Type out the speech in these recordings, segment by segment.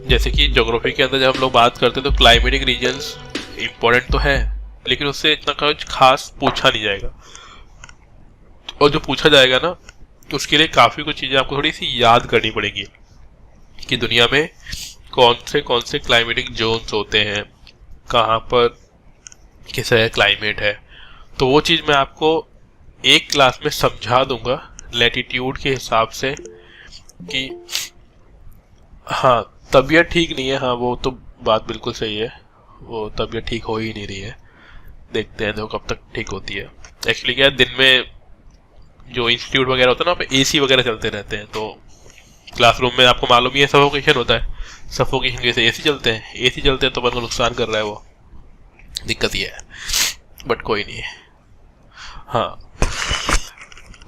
जैसे कि ज्योग्राफी के अंदर जब हम लोग बात करते हैं तो क्लाइमेटिक रीजन्स इम्पोर्टेंट तो है, लेकिन उससे इतना कुछ खास पूछा नहीं जाएगा, और जो पूछा जाएगा ना उसके लिए काफ़ी कुछ चीज़ें आपको थोड़ी सी याद करनी पड़ेगी कि दुनिया में कौन से क्लाइमेटिक जोन्स होते हैं, कहाँ पर किस तरह क्लाइमेट है। तो वो चीज़ मैं आपको एक क्लास में समझा दूंगा लैटिट्यूड के हिसाब से कि हाँ तबीयत ठीक नहीं है, हाँ वो तो बात बिल्कुल सही है, वो तबीयत ठीक हो ही नहीं रही है, देखते हैं देखो कब तक ठीक होती है। एक्चुअली क्या है, दिन में जो इंस्टीट्यूट वगैरह होता है ना वहाँ पे एसी वगैरह चलते रहते हैं, तो क्लासरूम में आपको मालूम ही है सफोकेशन होता है, सफोकेशन जैसे एसी चलते हैं तो अपन को नुकसान कर रहा है, वो दिक्कत ये है, बट कोई नहीं है। हाँ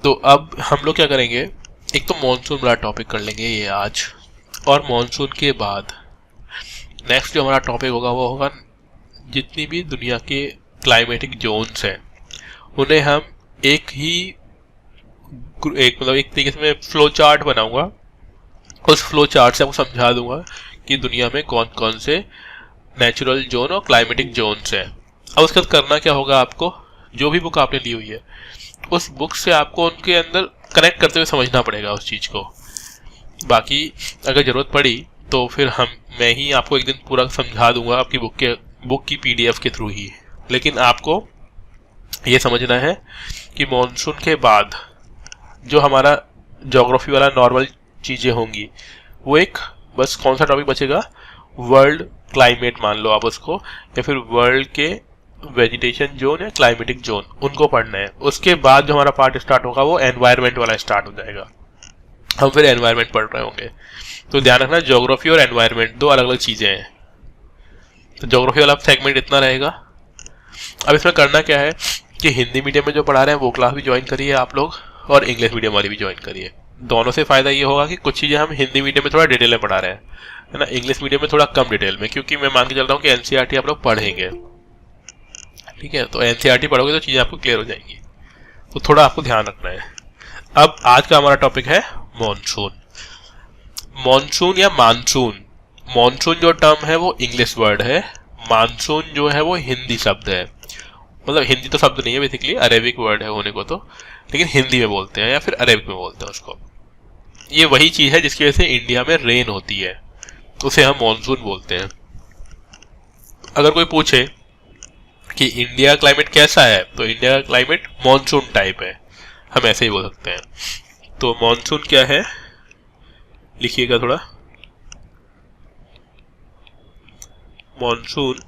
तो अब हम लोग क्या करेंगे, एक तो मॉनसून वाला टॉपिक कर लेंगे ये आज, और मॉनसून के बाद नेक्स्ट जो हमारा टॉपिक होगा वो होगा जितनी भी दुनिया के क्लाइमेटिक जोन्स हैं उन्हें हम एक तरीके से मैं फ्लो चार्ट बनाऊंगा, उस फ्लो चार्ट से आपको समझा दूंगा कि दुनिया में कौन कौन से नेचुरल जोन और क्लाइमेटिक जोन्स हैं। अब उसके बाद करना क्या होगा, आपको जो भी बुक आपने ली हुई है उस बुक से आपको उनके अंदर कनेक्ट करते हुए समझना पड़ेगा उस चीज़ को। बाकी अगर ज़रूरत पड़ी तो फिर मैं ही आपको एक दिन पूरा समझा दूंगा आपकी बुक की पीडीएफ के थ्रू ही, लेकिन आपको ये समझना है कि मॉनसून के बाद जो हमारा ज्योग्राफी वाला नॉर्मल चीज़ें होंगी वो एक बस कौन सा टॉपिक बचेगा, वर्ल्ड क्लाइमेट मान लो आप उसको, या फिर वर्ल्ड के वेजिटेशन जोन या क्लाइमेटिक जोन, उनको पढ़ना है। उसके बाद जो हमारा पार्ट स्टार्ट होगा वो एनवायरनमेंट वाला स्टार्ट हो जाएगा, हम फिर एनवायरनमेंट पढ़ रहे होंगे। तो ध्यान रखना ज्योग्राफी और एनवायरनमेंट दो अलग अलग चीज़ें हैं। तो ज्योग्राफी वाला सेगमेंट इतना रहेगा। अब इसमें करना क्या है कि हिंदी मीडियम में जो पढ़ा रहे हैं वो क्लास भी ज्वाइन करिए आप लोग, और इंग्लिश मीडियम वाली भी ज्वाइन करिए। दोनों से फ़ायदा ये होगा कि कुछ चीज़ें हम हिंदी मीडियम में थोड़ा डिटेल में पढ़ा रहे हैं, है ना, इंग्लिश मीडियम में थोड़ा कम डिटेल में, क्योंकि मैं मान के चल रहा हूँ कि एनसीईआरटी आप लोग पढ़ेंगे, ठीक है। तो एनसीईआरटी पढ़ोगे तो चीज़ें आपको क्लियर हो जाएंगी, तो थोड़ा आपको ध्यान रखना है। अब आज का हमारा टॉपिक है मॉनसून। मॉनसून या मानसून, मॉनसून जो टर्म है वो इंग्लिश वर्ड है, मानसून जो है वो हिंदी शब्द है, मतलब हिंदी तो शब्द नहीं है, बेसिकली अरेबिक वर्ड है होने को तो, लेकिन हिंदी में बोलते हैं या फिर अरेबिक में बोलते हैं उसको। ये वही चीज़ है जिसकी वजह से इंडिया में रेन होती है, उसे हम मॉनसून बोलते हैं। अगर कोई पूछे कि इंडिया क्लाइमेट कैसा है, तो इंडिया का क्लाइमेट मॉनसून टाइप है, हम ऐसे ही बोल सकते हैं। तो मॉनसून क्या है लिखिएगा थोड़ा, मॉनसून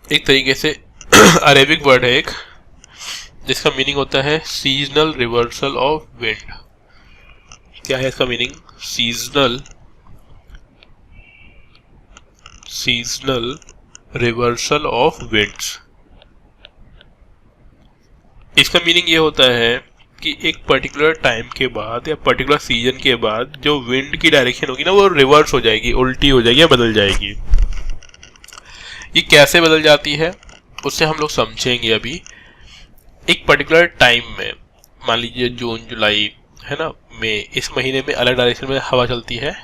एक तरीके से अरेबिक वर्ड है एक, जिसका मीनिंग होता है सीजनल रिवर्सल ऑफ विंड। क्या है इसका meaning, seasonal reversal of winds. इसका मीनिंग ये होता है कि एक पर्टिकुलर टाइम के बाद या पर्टिकुलर सीजन के बाद जो विंड की डायरेक्शन होगी ना वो रिवर्स हो जाएगी, उल्टी हो जाएगी या बदल जाएगी। ये कैसे बदल जाती है उससे हम लोग समझेंगे अभी। एक पर्टिकुलर टाइम में, मान लीजिए जून जुलाई है ना, मई, इस महीने में अलग डायरेक्शन में हवा चलती है,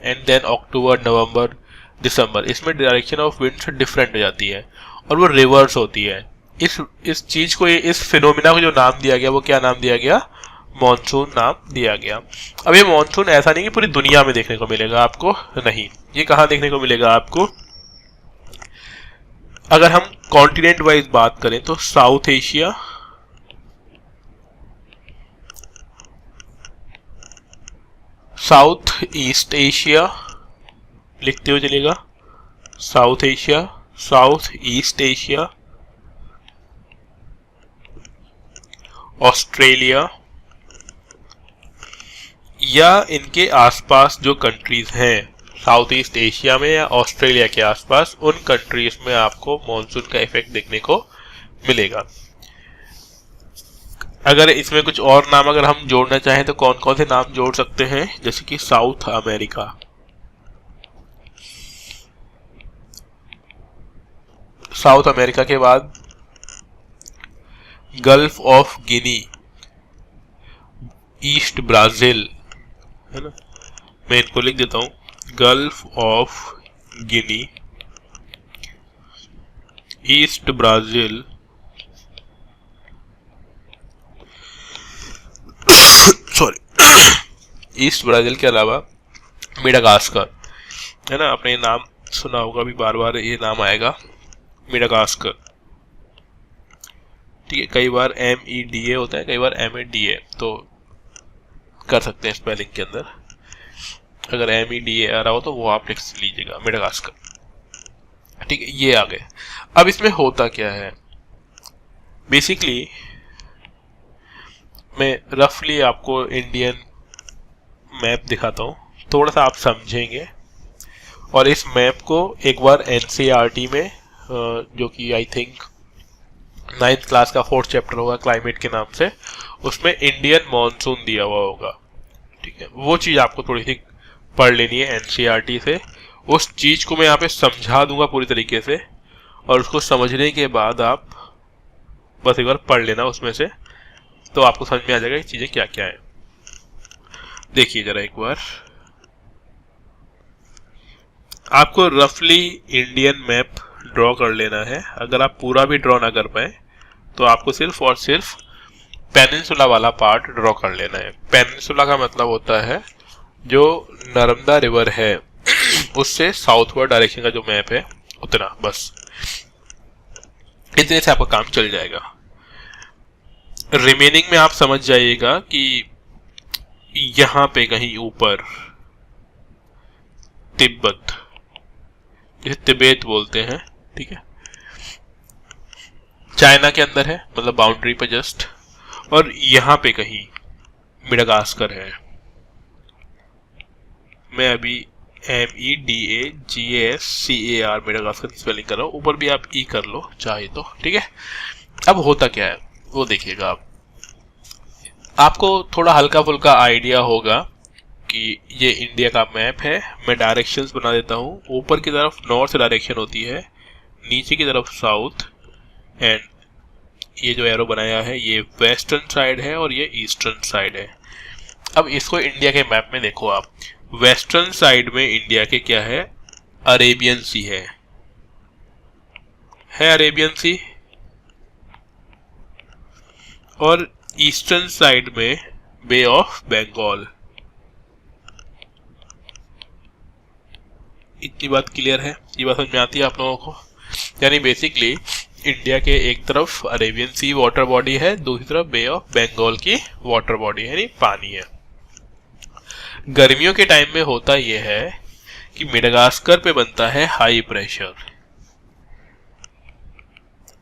एंड देन अक्टूबर नवंबर दिसंबर, इसमें डायरेक्शन ऑफ विंड डिफरेंट हो जाती है और वो रिवर्स होती है। इस चीज को, इस फिनोमिना को जो नाम दिया गया वो क्या नाम दिया गया, मॉनसून नाम दिया गया। अब ये मॉनसून ऐसा नहीं कि पूरी दुनिया में देखने को मिलेगा आपको, नहीं, ये कहाँ देखने को मिलेगा आपको, अगर हम कॉन्टिनेंट वाइज बात करें तो south Asia, south east Asia, लिखते हुए चलेगा, south Asia, south east Asia, Australia, या इनके आसपास जो कंट्रीज हैं साउथ ईस्ट एशिया में या ऑस्ट्रेलिया के आसपास, उन कंट्रीज में आपको मॉनसून का इफेक्ट देखने को मिलेगा। अगर इसमें कुछ और नाम अगर हम जोड़ना चाहें तो कौन कौन से नाम जोड़ सकते हैं, जैसे कि साउथ अमेरिका, साउथ अमेरिका के बाद gulf of Guinea, east Brazil, है ना, मैं इनको लिख देता हूँ, gulf of Guinea, east Brazil, sorry, east Brazil के अलावा मेडागास्कर, है ना, आपने नाम सुना होगा, अभी बार बार ये नाम आएगा, मेडागास्कर। ठीक है, कई बार MEDA होता है, कई बार MADA, तो कर सकते हैं स्पेलिंग के अंदर। अगर MEDA आ रहा हो तो वो आप लिख लीजिएगा, मेडागास्कर। ठीक है, ये आ गए। अब इसमें होता क्या है, बेसिकली मैं रफली आपको इंडियन मैप दिखाता हूँ, थोड़ा सा आप समझेंगे। और इस मैप को एक बार NCERT में, जो कि आई थिंक 9th क्लास का 4th चैप्टर होगा क्लाइमेट के नाम से, उसमें इंडियन मॉनसून दिया हुआ होगा। ठीक है, वो चीज़ आपको थोड़ी सी पढ़ लेनी है NCERT से। उस चीज़ को मैं यहाँ पे समझा दूंगा पूरी तरीके से, और उसको समझने के बाद आप बस एक बार पढ़ लेना उसमें से, तो आपको समझ में आ जाएगा ये चीज़ें क्या क्या है। देखिए जरा एक बार, आपको रफली इंडियन मैप ड्रॉ कर लेना है। अगर आप पूरा भी ड्रॉ ना कर पाए तो आपको सिर्फ और सिर्फ पेनिनसुला वाला पार्ट ड्रॉ कर लेना है। पेनिनसुला का मतलब होता है जो नर्मदा रिवर है उससे साउथवर्ड डायरेक्शन का जो मैप है, उतना बस, इतने से आपका काम चल जाएगा। रिमेनिंग में आप समझ जाइएगा कि यहां पे कहीं ऊपर तिब्बत, जिसे तिब्बत बोलते हैं, ठीक है, चाइना के अंदर है, मतलब बाउंड्री पे जस्ट, और यहां पे कहीं मेडागास्कर है। मैं अभी MEDAGASCAR मेडागास्कर की स्पेलिंग कर रहा हूं, ऊपर भी आप ई कर लो चाहे तो। ठीक है, अब होता क्या है वो देखिएगा आप, आपको थोड़ा हल्का फुल्का आइडिया होगा कि ये इंडिया का मैप है। मैं डायरेक्शंस बना देता हूँ। ऊपर की तरफ नॉर्थ डायरेक्शन होती है, नीचे की तरफ साउथ, एंड ये जो एरो बनाया है ये वेस्टर्न साइड है और ये ईस्टर्न साइड है। अब इसको इंडिया के मैप में देखो आप, वेस्टर्न साइड में इंडिया के क्या है, अरेबियन सी है अरेबियन सी, और ईस्टर्न साइड में बे ऑफ बंगाल। इतनी बात क्लियर है, ये बात समझ में आती है आप लोगों को? यानी बेसिकली इंडिया के एक तरफ अरेबियन सी वाटर बॉडी है, दूसरी तरफ बे ऑफ बंगाल की वाटर बॉडी है, यानी पानी है। गर्मियों के टाइम में होता यह है कि मेडागास्कर पे बनता है हाई प्रेशर,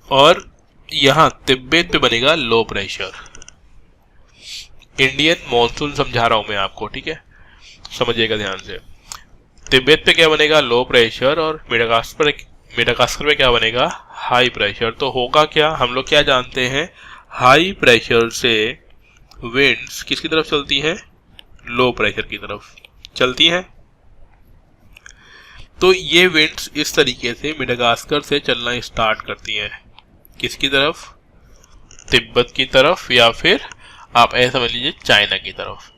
और यहां तिब्बत पे बनेगा लो प्रेशर। इंडियन मॉनसून समझा रहा हूं मैं आपको, ठीक है, समझिएगा ध्यान से। तिब्बत पे क्या बनेगा, लो प्रेशर, और मेडागास्कर पे क्या बनेगा, हाई प्रेशर। तो होगा क्या, हम लोग क्या जानते हैं, हाई प्रेशर से विंड्स किसकी तरफ चलती हैं, लो प्रेशर की तरफ चलती हैं। तो ये विंड्स इस तरीके से मेडागास्कर से चलना स्टार्ट करती हैं, किसकी तरफ, तिब्बत की तरफ, या फिर आप ऐसा समझ लीजिए चाइना की तरफ।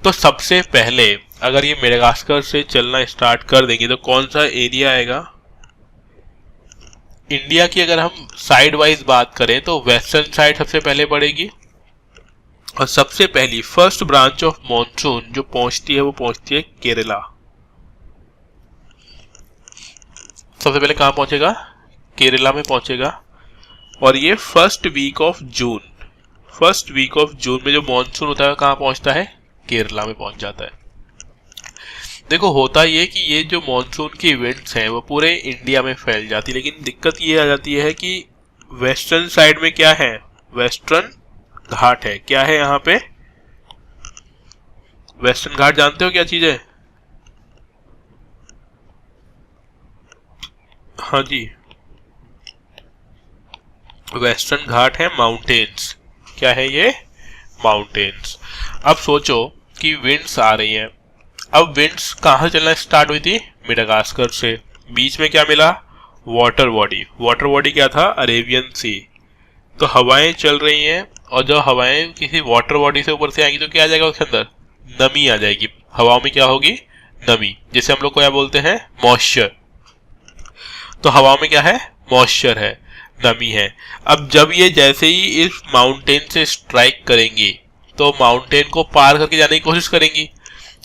तो सबसे पहले अगर ये मेडागास्कर से चलना स्टार्ट कर देंगे तो कौन सा एरिया आएगा, इंडिया की अगर हम साइड वाइज बात करें तो वेस्टर्न साइड सबसे पहले पड़ेगी, और सबसे पहली फर्स्ट ब्रांच ऑफ मॉनसून जो पहुंचती है वो पहुंचती है केरला। सबसे पहले कहां पहुंचेगा, केरला में पहुंचेगा, और ये फर्स्ट वीक ऑफ जून में जो मॉनसून होता है कहां पहुंचता है, केरला में पहुंच जाता है। देखो होता ये कि ये जो मॉनसून की विंड्स हैं वो पूरे इंडिया में फैल जाती है, लेकिन दिक्कत ये आ जाती है कि वेस्टर्न साइड में क्या है, वेस्टर्न घाट है। क्या है यहाँ पे, वेस्टर्न घाट जानते हो क्या चीज है, हाँ जी, वेस्टर्न घाट है माउंटेन्स। क्या है ये, माउंटेन्स। अब सोचो कि विंड्स आ रही हैं, अब विंड्स कहाँ चलना स्टार्ट हुई थी, मेडागास्कर से। बीच में क्या मिला, वाटर बॉडी क्या था, अरेबियन सी। तो हवाएं चल रही हैं, और जब हवाएं किसी वाटर बॉडी से ऊपर से आएंगी तो क्या आ जाएगा उसके अंदर, नमी आ जाएगी, हवाओं में क्या होगी, नमी, जैसे हम लोग को क्या बोलते हैं, मॉइस्चर। तो हवाओं में क्या है, मॉइस्चर है, नमी है। अब जब ये जैसे ही इस माउंटेन से स्ट्राइक करेंगी तो माउंटेन को पार करके जाने की कोशिश करेंगी।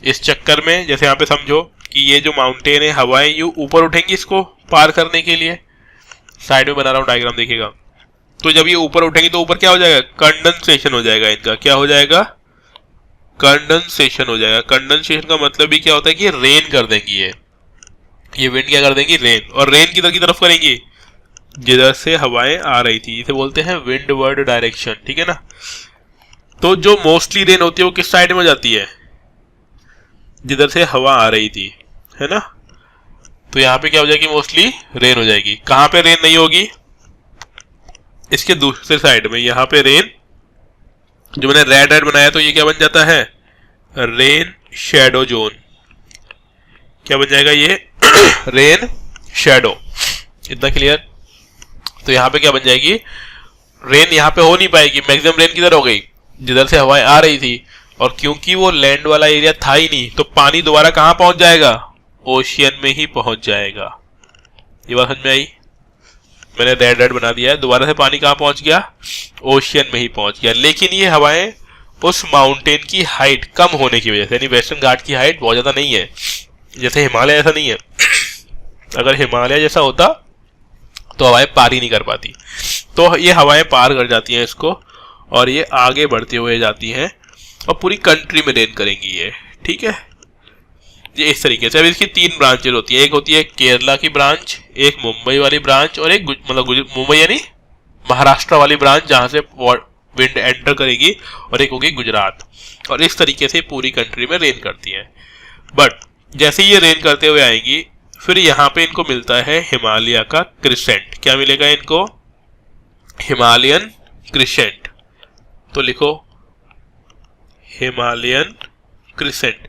इस चक्कर में जैसे यहाँ पे समझो कि ये जो माउंटेन है, हवाएं यूं ऊपर उठेंगी इसको पार करने के लिए। साइड में बना रहा हूँ डायग्राम, देखिएगा। तो जब ये ऊपर उठेंगी तो ऊपर क्या हो जाएगा, कंडेंसेशन हो जाएगा इनका, क्या हो जाएगा, कंडेंसेशन हो जाएगा। कंडेंसेशन का मतलब भी क्या होता है कि रेन कर देंगी ये विंड क्या कर देंगी, रेन। और रेन किधर की तरफ करेंगी, जिधर से हवाएं आ रही थी, इसे बोलते हैं विंडवर्ड डायरेक्शन, ठीक है ना। तो जो मोस्टली रेन होती है वो किस साइड में जाती है, जिधर से हवा आ रही थी, है ना। तो यहाँ पे क्या हो जाएगी, मोस्टली रेन हो जाएगी। कहाँ पे रेन नहीं होगी, इसके दूसरे साइड में, यहाँ पे रेन, जो मैंने रेड रेड बनाया तो ये क्या बन जाता है, रेन शैडो जोन। क्या बन जाएगा ये रेन शैडो, इतना क्लियर। तो यहाँ पे क्या बन जाएगी, रेन यहाँ पे हो नहीं पाएगी, मैक्सिमम रेन किधर हो गई, जिधर से हवाएं आ रही थी। और क्योंकि वो लैंड वाला एरिया था ही नहीं, तो पानी दोबारा कहाँ पहुंच जाएगा, ओशियन में ही पहुंच जाएगा। ये बात समझ में आई, मैंने रेड रेड बना दिया है, दोबारा से पानी कहाँ पहुंच गया, ओशियन में ही पहुंच गया। लेकिन ये हवाएं उस माउंटेन की हाइट कम होने की वजह से, यानी वेस्टर्न घाट की हाइट बहुत ज्यादा नहीं है, जैसे हिमालय ऐसा नहीं है। अगर हिमालय जैसा होता तो हवाएं पार ही नहीं कर पाती। तो ये हवाएं पार कर जाती हैं इसको, और ये आगे बढ़ते हुए जाती हैं और पूरी कंट्री में रेन करेंगी ये, ठीक है। ये इस तरीके से। अब इसकी 3 ब्रांचेज होती है, एक होती है केरला की ब्रांच, एक मुंबई वाली ब्रांच, और एक मतलब मुंबई यानी महाराष्ट्र वाली ब्रांच जहां से विंड एंटर करेगी, और एक होगी गुजरात। और इस तरीके से पूरी कंट्री में रेन करती है। बट जैसे ये रेन करते हुए आएंगी, फिर यहाँ पे इनको मिलता है हिमालय का क्रिसेंट। क्या मिलेगा इनको, हिमालयन क्रिसेंट। तो लिखो हिमालयन क्रिसेंट।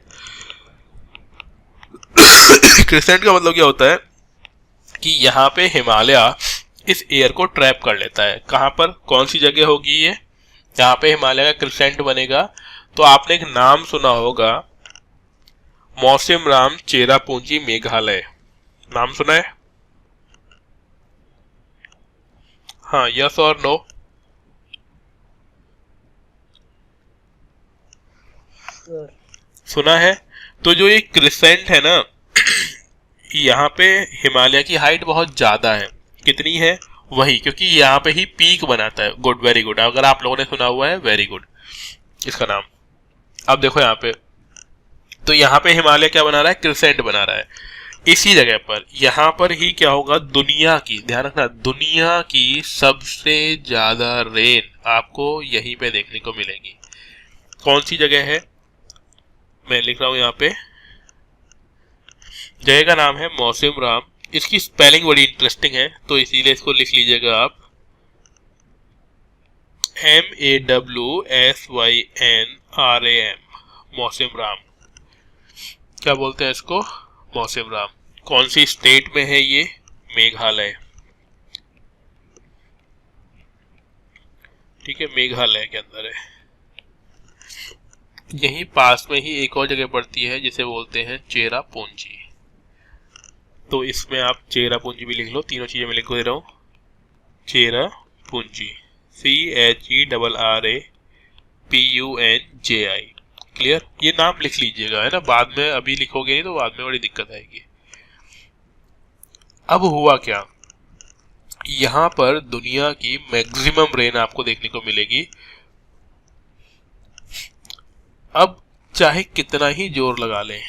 क्रिसेंट का मतलब क्या होता है कि यहाँ पे हिमालय इस एयर को ट्रैप कर लेता है। कहाँ पर, कौन सी जगह होगी ये, यहाँ पे हिमालय का क्रिसेंट बनेगा। तो आपने एक नाम सुना होगा, मौसिनराम चेरापूंजी मेघालय, नाम सुना है, हाँ, यस और नो। सुना है। तो जो ये क्रिसेंट है ना, यहाँ पे हिमालय की हाइट बहुत ज्यादा है। कितनी है, वही, क्योंकि यहाँ पे ही पीक बनाता है। Good, very good. अगर आप लोगों ने सुना हुआ है, वेरी गुड इसका नाम। अब देखो यहाँ पे, तो यहाँ पे हिमालय क्या बना रहा है, क्रिसेंट बना रहा है। इसी जगह पर, यहाँ पर ही क्या होगा, दुनिया की, ध्यान रखना, दुनिया की सबसे ज्यादा रेन आपको यहीं पे देखने को मिलेगी। कौन सी जगह है, मैं लिख रहा हूं यहाँ पे, जगह का नाम है मौसिनराम। इसकी स्पेलिंग बड़ी इंटरेस्टिंग है, तो इसीलिए इसको लिख लीजिएगा आप, MAWSYNRAM, मौसिनराम। क्या बोलते हैं इसको, मौसिनराम। कौन सी स्टेट में है ये, मेघालय, ठीक है, मेघालय के अंदर है। यहीं पास में ही एक और जगह पड़ती है जिसे बोलते हैं चेरापूंजी। तो इसमें आप चेरापूंजी भी लिख लो, तीनों चीजें मैं लिख दे रहा हूँ, चेरापूंजी, CHERAPUNJI। क्लियर, ये नाम लिख लीजिएगा, है ना, बाद में, अभी लिखोगे नहीं तो बाद में बड़ी दिक्कत आएगी। अब हुआ क्या, यहाँ पर दुनिया की मैक्सिमम रेन आपको देखने को मिलेगी। अब चाहे कितना ही जोर लगा लें,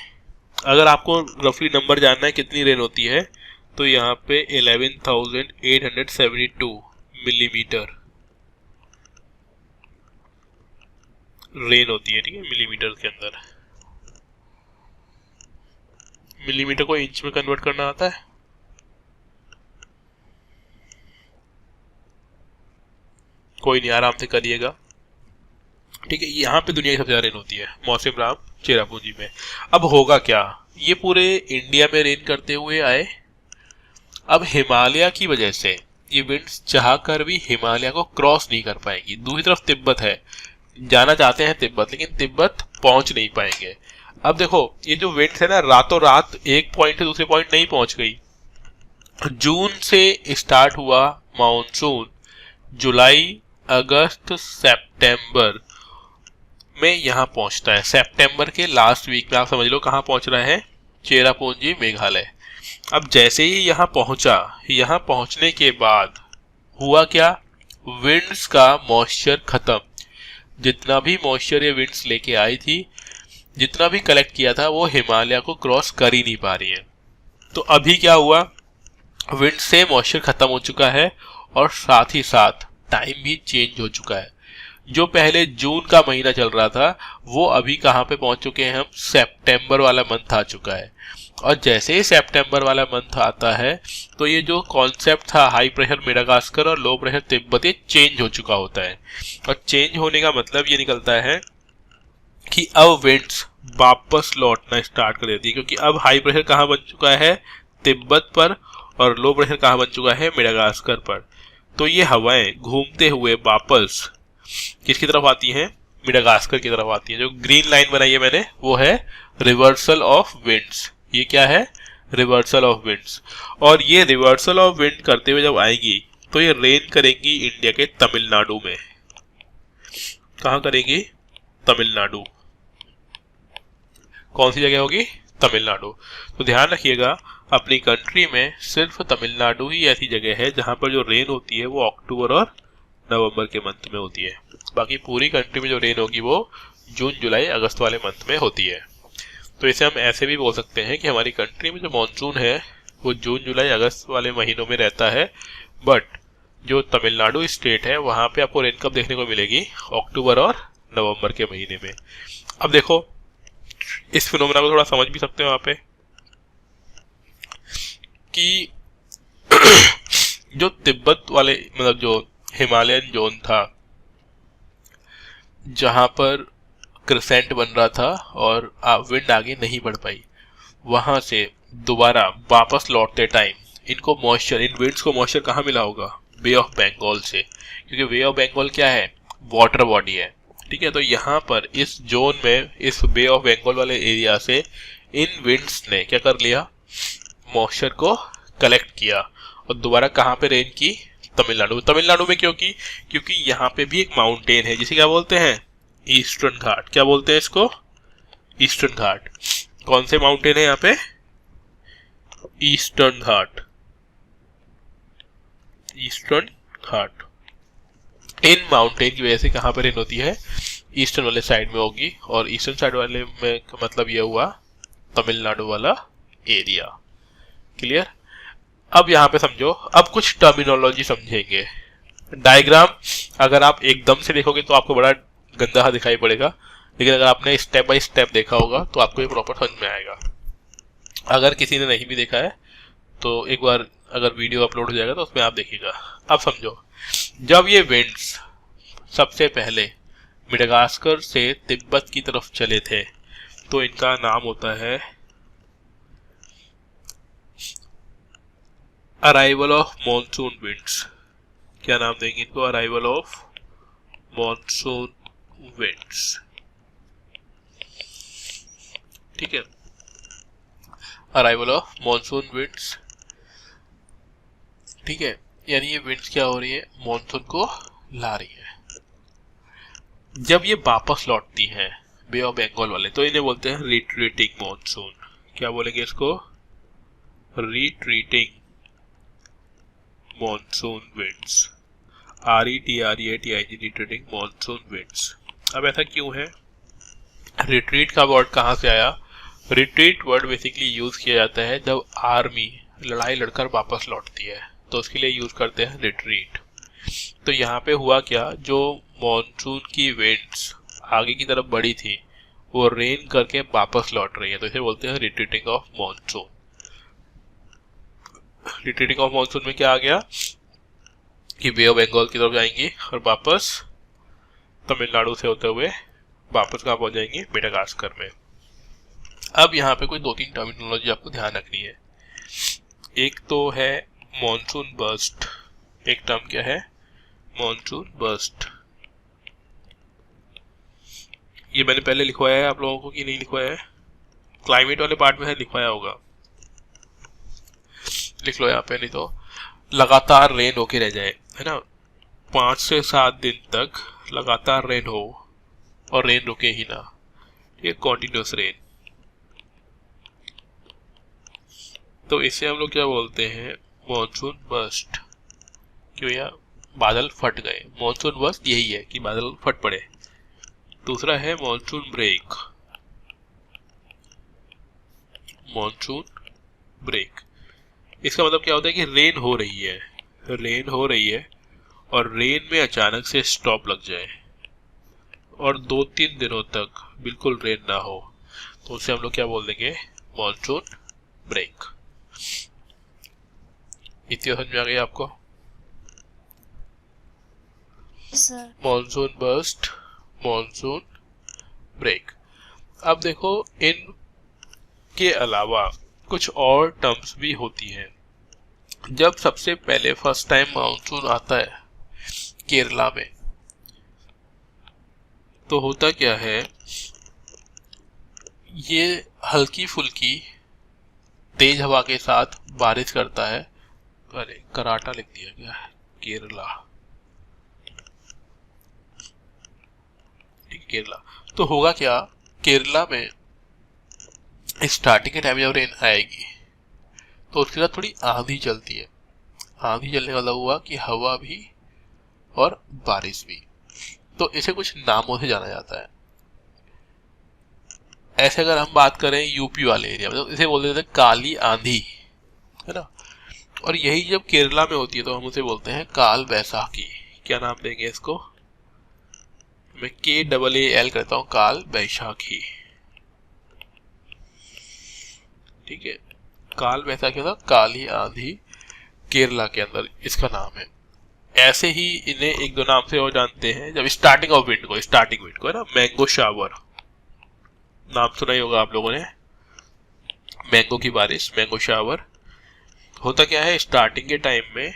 अगर आपको रफली नंबर जानना है कितनी रेन होती है, तो यहाँ पे 11,872 मिलीमीटर रेन होती है, ठीक है, मिलीमीटर के अंदर। मिलीमीटर को इंच में कन्वर्ट करना आता है, कोई नहीं, आराम से करिएगा, ठीक है। यहाँ पे दुनिया की सबसे ज्यादा रेन होती है मौसिनराम चेरापूंजी में। अब होगा क्या, ये पूरे इंडिया में रेन करते हुए आए। अब हिमालय की वजह से ये विंड्स चाह कर भी हिमालय को क्रॉस नहीं कर पाएगी। दूसरी तरफ तिब्बत है, जाना चाहते हैं तिब्बत, लेकिन तिब्बत पहुंच नहीं पाएंगे। अब देखो ये जो विंड्स है ना, रातों रात एक पॉइंट से दूसरे पॉइंट नहीं पहुंच गई। जून से स्टार्ट हुआ मानसून, जुलाई अगस्त सितंबर में यहाँ पहुंचता है। सितंबर के लास्ट वीक में आप समझ लो कहाँ पहुंच रहा है, चेरापूंजी मेघालय। अब जैसे ही यहाँ पहुंचा, यहाँ पहुंचने के बाद हुआ क्या, विंड्स का मॉइस्चर खत्म। जितना भी मॉइस्चर ये विंड्स लेके आई थी, जितना भी कलेक्ट किया था, वो हिमालय को क्रॉस कर ही नहीं पा रही है। तो अभी क्या हुआ, विंड से मॉइस्चर खत्म हो चुका है और साथ ही साथ टाइम भी चेंज हो चुका है। जो पहले जून का महीना चल रहा था, वो अभी कहाँ पे पहुंच चुके हैं हम, सितंबर वाला मंथ आ चुका है। और जैसे ही सितंबर वाला मंथ आता है, तो ये जो कॉन्सेप्ट था हाई प्रेशर मेडागास्कर और लो प्रेशर तिब्बत, ये चेंज हो चुका होता है। और चेंज होने का मतलब ये निकलता है कि अब विंड्स वापस लौटना स्टार्ट कर देती है, क्योंकि अब हाई प्रेशर कहाँ बन चुका है, तिब्बत पर, और लो प्रेशर कहाँ बन चुका है, मेडागास्कर पर। तो ये हवाएं घूमते हुए वापस किसकी तरफ आती हैं, मेडागास्कर की तरफ आती है। जो ग्रीन लाइन बनाई है मैंने, वो है रिवर्सल ऑफ विंड्स। ये क्या है, रिवर्सल ऑफ विंड्स। और ये रिवर्सल ऑफ विंड करते हुए जब आएगी, तो ये रेन करेंगी इंडिया के तमिलनाडु में। कहाँ करेंगी, तमिलनाडु। कौन सी जगह होगी, तमिलनाडु। तो ध्यान रखिएगा, अपनी कंट्री में सिर्फ तमिलनाडु ही ऐसी जगह है जहां पर जो रेन होती है वो अक्टूबर और नवंबर के मंथ में होती है। बाकी पूरी कंट्री में जो रेन होगी वो जून जुलाई अगस्त वाले मंथ में होती है। तो इसे हम ऐसे भी बोल सकते हैं कि हमारी कंट्री में जो मॉनसून है वो जून जुलाई अगस्त वाले महीनों में रहता है, बट जो तमिलनाडु स्टेट है वहां पे आपको रेन कब देखने को मिलेगी, अक्टूबर और नवंबर के महीने में। अब देखो इस फिनोमेना को थोड़ा समझ भी सकते हो यहाँ पे कि जो तिब्बत वाले, मतलब जो हिमालयन जोन था, जहां पर क्रिसेंट बन रहा था और विंड आगे नहीं बढ़ पाई, वहां से दोबारा वापस लौटते टाइम इनको मॉइस्चर, इन विंड्स को मॉइस्चर कहाँ मिला होगा, बे ऑफ बंगाल से। क्योंकि बे ऑफ बंगाल क्या है, वाटर बॉडी है, ठीक है। तो यहाँ पर इस जोन में, इस बे ऑफ बंगाल वाले एरिया से इन विंड्स ने क्या कर लिया, मॉइस्चर को कलेक्ट किया और दोबारा कहाँ पे रेन की, तमिलनाडु। तमिलनाडु में क्यों की, क्योंकि यहाँ पे भी एक माउंटेन है जिसे क्या बोलते हैं, ईस्टर्न घाट। क्या बोलते हैं इसको, ईस्टर्न घाट। कौन से माउंटेन है यहाँ पे, eastern Ghat, eastern Ghat. In mountain की वजह से कहाँ पर रेन होती है, ईस्टर्न वाले साइड में होगी। और ईस्टर्न साइड वाले में का मतलब यह हुआ तमिलनाडु वाला एरिया। क्लियर। अब यहाँ पे समझो, अब कुछ टर्मिनोलॉजी समझेंगे। डायग्राम अगर आप एकदम से देखोगे तो आपको बड़ा गंदा दिखाई पड़ेगा, लेकिन अगर आपने स्टेप बाय स्टेप देखा होगा तो आपको ये प्रॉपर समझ में आएगा। अगर किसी ने नहीं भी देखा है तो एक बार अगर वीडियो अपलोड हो जाएगा तो उसमें आप देखिएगा। अब समझो, जब ये विंड्स सबसे पहले मेडागास्कर से तिब्बत की तरफ चले थे तो इनका नाम होता है अराइवल ऑफ मॉनसून विंड्स। क्या नाम देंगे इनको, अराइवल ऑफ मॉनसून विंड्स, ठीक है। अराइवल ऑफ मॉनसून विंड्स, ठीक है। यानी ये विंड्स क्या हो रही है, मॉनसून को ला रही है। जब ये वापस लौटती हैं बे ऑफ बंगाल वाले, तो इन्हें बोलते हैं रिट्रीटिंग मॉनसून। क्या बोलेंगे इसको, retreating monsoon winds, RETREATING, retreating monsoon winds. अब ऐसा क्यों है, रिट्रीट का वर्ड कहाँ से आया, रिट्रीट वर्ड बेसिकली यूज किया जाता है जब आर्मी लड़ाई लड़कर वापस लौटती है, तो उसके लिए यूज करते हैं रिट्रीट। तो यहाँ पे हुआ क्या, जो मॉनसून की विंड्स आगे की तरफ बढ़ी थी वो रेन करके वापस लौट रही है, तो इसे बोलते हैं retreating of monsoon. Retreating of monsoon में क्या आ गया कि बे ऑफ बंगाल की तरफ जाएंगी और वापस तमिलनाडु से होते हुए वापस कहाँ पहुंच जाएंगी, मेडागास्कर में। अब यहाँ पे कोई दो तीन टर्मिनोलॉजी आपको ध्यान रखनी है। एक तो है मॉनसून बर्स्ट, एक टर्म क्या है, मॉनसून बर्स्ट। ये मैंने पहले लिखवाया है आप लोगों को कि नहीं लिखवाया है? क्लाइमेट वाले पार्ट में है, लिखवाया होगा, लिख लो यहाँ पे, नहीं तो लगातार रेन होके रह जाए, है ना, 5 से 7 दिन तक लगातार रेन हो और रेन रुके ही ना, ये कॉन्टिन्यूस रेन। तो इसे हम लोग क्या बोलते हैं? Monsoon bust. क्यों यार, बादल फट गए। मॉनसून बस्ट यही है कि बादल फट पड़े। दूसरा है मॉनसून ब्रेक। मॉनसून ब्रेक, इसका मतलब क्या होता है कि रेन हो रही है, रेन हो रही है और रेन में अचानक से स्टॉप लग जाए और 2-3 दिनों तक बिल्कुल रेन ना हो, तो उसे हम लोग क्या बोल देंगे? Monsoon break. इतनी समझ में आ गई आपको? Monsoon bust, monsoon break. अब देखो, इन के अलावा कुछ और टर्म्स भी होती हैं। जब सबसे पहले फर्स्ट टाइम मानसून आता है केरला में, तो होता क्या है, ये हल्की फुल्की तेज हवा के साथ बारिश करता है। अरे कराटा लिख दिया गया है, केरला, ठीक, केरला। तो होगा क्या, केरला में स्टार्टिंग के टाइम जब रेन आएगी तो उसके साथ थोड़ी आंधी चलती है। आंधी चलने वाला हुआ कि हवा भी और बारिश भी, तो इसे कुछ नामों से जाना जाता है। ऐसे अगर हम बात करें यूपी वाले एरिया में, तो इसे बोलते हैं काली आंधी, है ना। और यही जब केरला में होती है तो हम उसे बोलते हैं काल बैसाखी। क्या नाम देंगे इसको? मैं KAAL करता हूँ, काल बैसाखी, ठीक है। काल बैसाखी था, काली आंधी, केरला के अंदर इसका नाम है। ऐसे ही इन्हें एक दो नाम से और जानते हैं। जब स्टार्टिंग ऑफ विंड को, स्टार्टिंग विंड को, है ना, मैंगो शावर, नाम सुना ही होगा आप लोगों ने, मैंगो की बारिश, मैंगो शावर। होता क्या है, स्टार्टिंग के टाइम में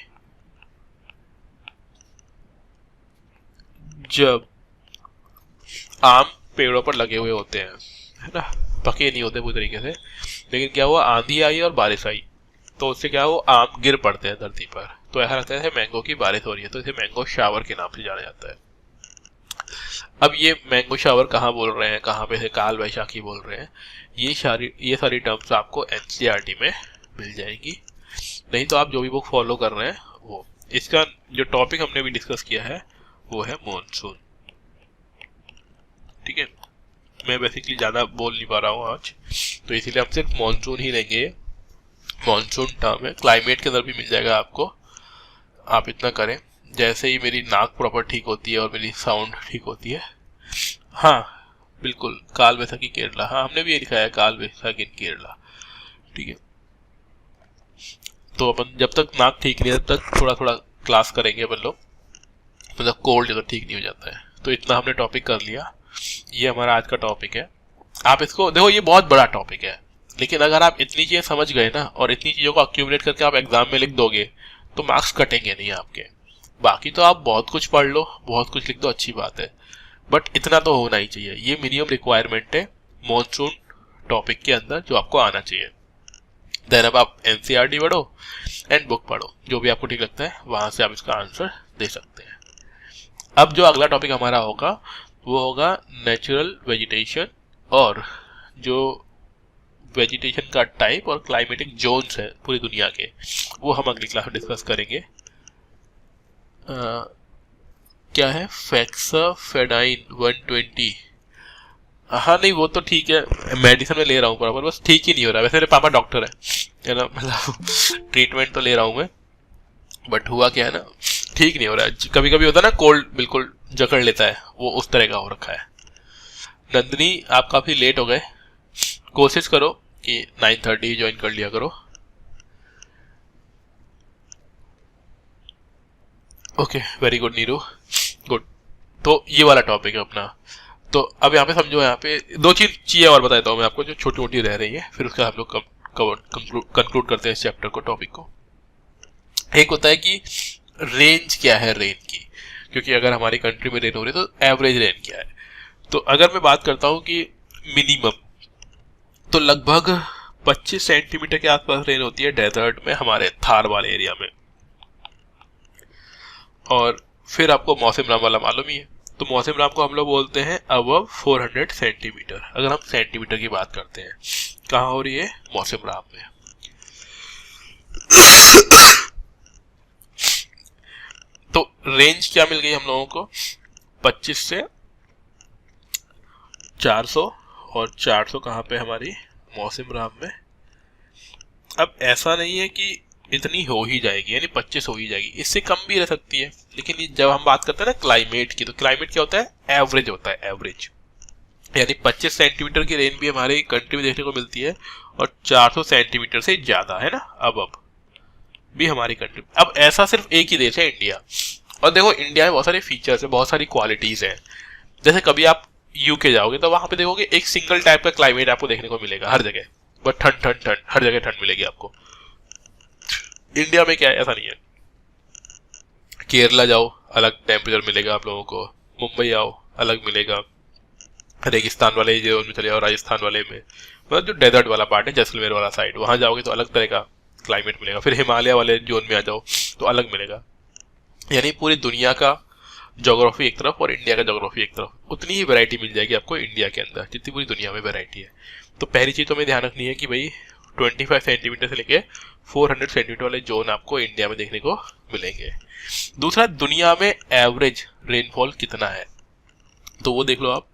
जब आम पेड़ों पर लगे हुए होते हैं, है ना, पके नहीं होते पूरी तरीके से, लेकिन क्या हुआ, आंधी आई और बारिश आई, तो उससे क्या वो आम गिर पड़ते हैं धरती पर, तो ऐसा लगता है मैंगो की बारिश हो रही है, तो इसे मैंगो शावर के नाम से जाना जाता है। अब ये मैंगो शावर कहाँ बोल रहे हैं, कहाँ पे से काल बैसाखी बोल रहे हैं, ये सारी टर्म्स आपको NCERT में मिल जाएगी। नहीं तो आप जो भी बुक फॉलो कर रहे हैं वो, इसका जो टॉपिक हमने भी डिस्कस किया है वो है मॉनसून, ठीक है। मैं बेसिकली ज़्यादा बोल नहीं पा रहा हूँ आज, तो इसीलिए हम सिर्फ मॉनसून ही लेंगे। मॉनसून टर्म है, क्लाइमेट के अंदर भी मिल जाएगा आपको। आप इतना करें, जैसे ही मेरी नाक प्रॉपर ठीक होती है और मेरी साउंड ठीक होती है, हाँ बिल्कुल, काल बैसाखी केरला, हाँ हमने भी ये लिखा है, काल बैसाखी इन केरला, ठीक है। तो अपन जब तक नाक ठीक नहीं है तब तक थोड़ा थोड़ा क्लास करेंगे अपन लोग, मतलब कोल्ड अगर ठीक नहीं हो जाता है। तो इतना हमने टॉपिक कर लिया, ये हमारा आज का टॉपिक है। आप इसको देखो, ये बहुत बड़ा टॉपिक है, लेकिन अगर आप इतनी चीजें समझ गए ना और इतनी चीजों को अक्यूमुलेट करके आप एग्जाम में लिख दोगे तो मार्क्स कटेंगे नहीं आपके। बाकी तो आप बहुत कुछ पढ़ लो, बहुत कुछ लिख दो, अच्छी बात है, बट इतना तो होना ही चाहिए। ये मिनिमम रिक्वायरमेंट है मॉनसून टॉपिक के अंदर जो आपको आना चाहिए। देन अब आप NCERT पढ़ो एंड बुक पढ़ो, जो भी आपको ठीक लगता है वहां से आप इसका आंसर दे सकते हैं। अब जो अगला टॉपिक हमारा होगा वो होगा नेचुरल वेजिटेशन, और जो वेजिटेशन का टाइप और क्लाइमेटिक जोन्स है पूरी दुनिया के, वो हम अगली क्लास में डिस्कस करेंगे। क्या है, फेक्साफेडाइन 120, हाँ नहीं वो तो ठीक है, मेडिसिन में ले रहा हूँ बराबर, बस ठीक ही नहीं हो रहा। वैसे मेरे पापा डॉक्टर है ना, मतलब ट्रीटमेंट तो ले रहा हूँ मैं, बट हुआ क्या है ना, ठीक नहीं हो रहा है। कभी कभी होता है ना, कोल्ड बिल्कुल जकड़ लेता है, वो उस तरह का हो रखा है। नंदनी आप काफी लेट हो गए, कोशिश करो कि 9:30 ज्वाइन कर लिया करो। Okay, very good Neeru, good. तो ये वाला टॉपिक है अपना। तो अब यहाँ पे समझो, यहाँ पे दो चीजें और बता देता हूँ मैं आपको जो छोटी मोटी रह रही है, फिर उसके बाद हम लोग कंक्लूड करते हैं इस चैप्टर को, टॉपिक को। एक होता है कि रेंज क्या है रेन की, क्योंकि अगर हमारी कंट्री में रेन हो रही है तो एवरेज रेन क्या है। तो अगर मैं बात करता हूं कि मिनिमम, तो लगभग 25 सेंटीमीटर के आसपास रेन होती है डेजर्ट में, हमारे थार वाले एरिया में। और फिर आपको मौसम राम वाला मालूम ही है, तो मौसम राम को हम लोग बोलते हैं अबव 400 सेंटीमीटर, अगर हम सेंटीमीटर की बात करते हैं। कहाँ हो रही है? मौसम राम में। तो रेंज क्या मिल गई हम लोगों को? 25 से 400, और 400 कहाँ पे? हमारी मौसम राम में। अब ऐसा नहीं है कि इतनी हो ही जाएगी, यानी 25 हो ही जाएगी, इससे कम भी रह सकती है। लेकिन जब हम बात करते हैं ना क्लाइमेट की, तो क्लाइमेट क्या होता है? एवरेज होता है, एवरेज। यानी 25 सेंटीमीटर की रेन भी हमारी कंट्री में देखने को मिलती है, और 400 सेंटीमीटर से ज्यादा है ना अब भी हमारी कंट्री। अब ऐसा सिर्फ एक ही देश है, इंडिया। और देखो इंडिया में बहुत सारे फीचर्स है, बहुत सारी क्वालिटीज है। जैसे कभी आप यूके जाओगे तो वहां पे देखोगे एक सिंगल टाइप का क्लाइमेट आपको देखने को मिलेगा हर जगह, बस ठंड ठंड ठंड, हर जगह ठंड मिलेगी आपको। इंडिया में क्या है? ऐसा नहीं है। केरला जाओ अलग टेम्परेचर मिलेगा आप लोगों को, मुंबई आओ अलग मिलेगा, रेगिस्तान वाले जोन में चले जाओ, राजस्थान वाले में, मतलब जो डेजर्ट वाला पार्ट है, जैसलमेर वाला साइड, वहां जाओगे तो अलग तरह का क्लाइमेट मिलेगा। फिर हिमालय वाले जोन में आ जाओ तो अलग मिलेगा। यानी पूरी दुनिया का ज्योग्राफी एक तरफ और इंडिया का ज्योग्राफी एक तरफ, उतनी ही वैरायटी मिल जाएगी आपको इंडिया के अंदर जितनी पूरी दुनिया में वैरायटी है। तो पहली चीज तो हमें ध्यान रखनी है कि भाई 25 सेंटीमीटर से लेके 400 सेंटीमीटर वाले जोन आपको इंडिया में देखने को मिलेंगे। दूसरा, दुनिया में एवरेज रेनफॉल कितना है, तो वो देख लो आप।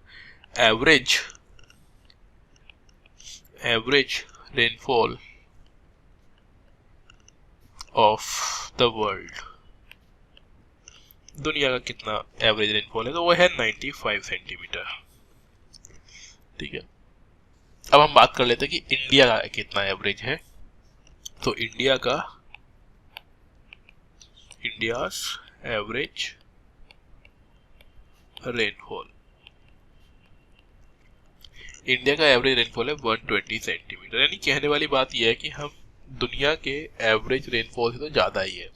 Average rainfall of the world, दुनिया का कितना एवरेज रेनफॉल है, तो वो है 95 सेंटीमीटर। ठीक है, अब हम बात कर लेते हैं कि इंडिया का कितना एवरेज है। तो इंडियाज एवरेज रेनफॉल, इंडिया का एवरेज रेनफॉल है 120 सेंटीमीटर। यानी कहने वाली बात यह है कि हम दुनिया के एवरेज रेनफॉल से तो ज्यादा ही है।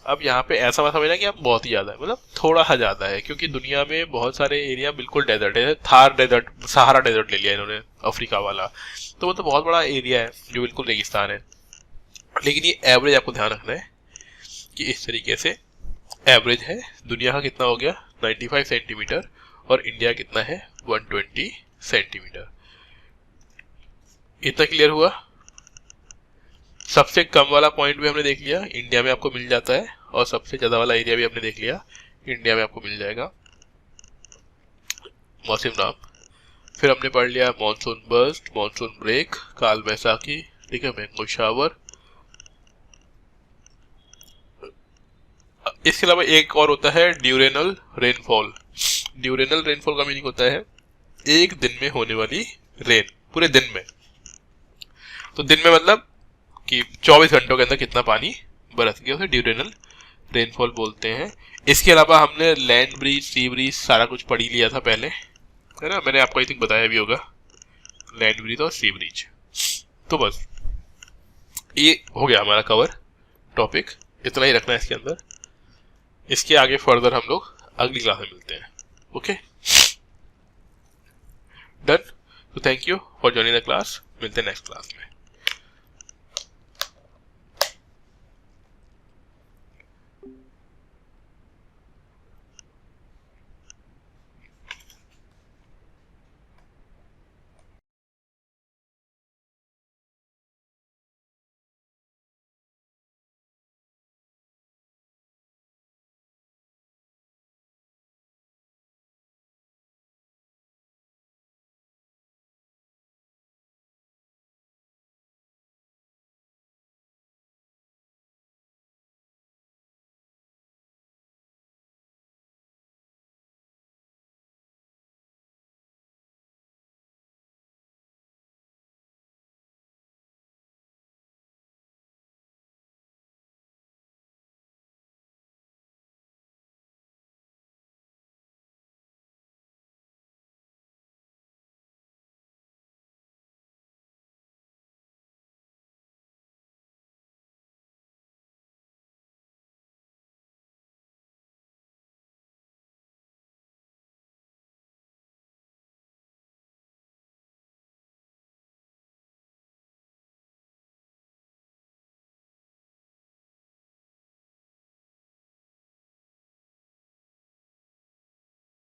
अब यहाँ पे ऐसा मत समझना कि आप बहुत ही ज्यादा है, मतलब थोड़ा सा ज्यादा है, क्योंकि दुनिया में बहुत सारे एरिया बिल्कुल डेजर्ट है। थार डेजर्ट, सहारा डेजर्ट ले लिया इन्होंने, अफ्रीका वाला, तो वो तो बहुत बड़ा एरिया है जो बिल्कुल रेगिस्तान है। लेकिन ये एवरेज आपको ध्यान रखना है कि इस तरीके से एवरेज है। दुनिया का कितना हो गया? 95 सेंटीमीटर, और इंडिया कितना है? 120 सेंटीमीटर। इतना क्लियर हुआ? सबसे कम वाला पॉइंट भी हमने देख लिया, इंडिया में आपको मिल जाता है, और सबसे ज्यादा वाला एरिया भी हमने देख लिया, इंडिया में आपको मिल जाएगा मौसम राम। फिर हमने पढ़ लिया मॉनसून बर्स्ट, मॉनसून ब्रेक, काल बैसाखी, ठीक है, मैंगो शावर। इसके अलावा एक और होता है ड्यूरेनल रेनफॉल। ड्यूरेनल रेनफॉल का मीनिंग होता है एक दिन में होने वाली रेन, पूरे दिन में। तो दिन में मतलब कि 24 घंटों के अंदर कितना पानी बरस गया, उसे ड्यूरेनल रेनफॉल बोलते हैं। इसके अलावा हमने लैंड ब्रीज, सी ब्रीज सारा कुछ पढ़ ही लिया था पहले, है ना, मैंने आपको आई थिंक बताया भी होगा, लैंड ब्रीज और सी ब्रीज। तो बस ये हो गया हमारा कवर टॉपिक, इतना ही रखना है इसके अंदर। इसके आगे फर्दर हम लोग अगली क्लास में मिलते हैं। Okay, done. तो thank you for joining the class, मिलते हैं नेक्स्ट क्लास में।